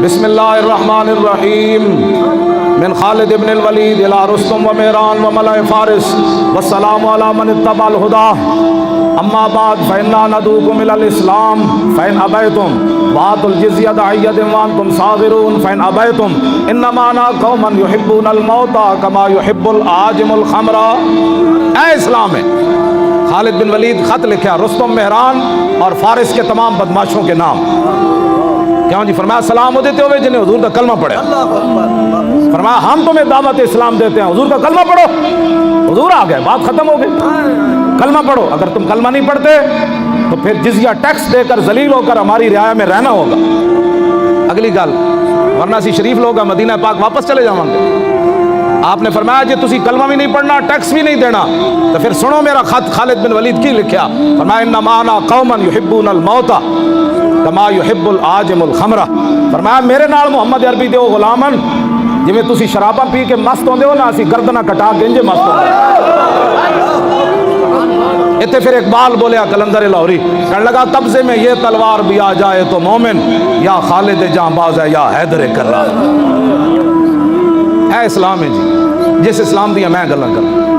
بسم اللہ الرحمن الرحیم من خالد ابن الولید الى رستم و مہران و ملأ فارس والسلام علی من اتبع الہدی اما بعد فإنا ندعوکم الی الاسلام فإن ابیتم وآتوا الجزیۃ عن ید وانتم صاغرون فإن ابیتم انما انا قوما یحبون الموت کما یحب العاجم الخمر۔ اے اسلام ہے، خالد بن ولید خط لکھا رستم، مہران اور فارس کے تمام بدماشوں کے نام۔ کیوں جی؟ فرمایا سلام وہ دیتے ہوئے جنہیں حضور کا کلمہ پڑھے۔ فرمایا ہم تمہیں دعوت اسلام دیتے ہیں، حضور کا کلمہ پڑھو۔ حضور آ گئے، بات ختم ہو گئی، کلمہ پڑھو۔ اگر تم کلمہ نہیں پڑھتے تو پھر جزیہ ٹیکس دے کر ذلیل ہو کر ہماری رعایا میں رہنا ہوگا۔ اگلی گل، ورنہ سی شریف لوگ مدینہ پاک واپس چلے جاؤں گے۔ آپ نے فرمایا جی تسی کلمہ بھی نہیں پڑھنا، ٹیکس بھی نہیں دینا، تو پھر سنو میرا خط خالد بن ولید کی لکھیا۔ فرمایا انما انا قوما یحبون الموت کما یحب العاجم الخمر۔ فرمایا میرے نال محمد عربی دے غلامن جویں تسی شراباں پی کے مست ہوندے ہو نا، اسی گردناں کٹا کے انجے مست ہوندے۔ اتنے پھر اقبال بولیا کلندر لاہوری، کہنے لگا قبضے میں یہ تلوار بھی آ جائے تو مومن یا خالد جاں باز ہے یا حیدر کرار۔ اے اسلام ہے جی، جس اسلام دیا میں گلاں کر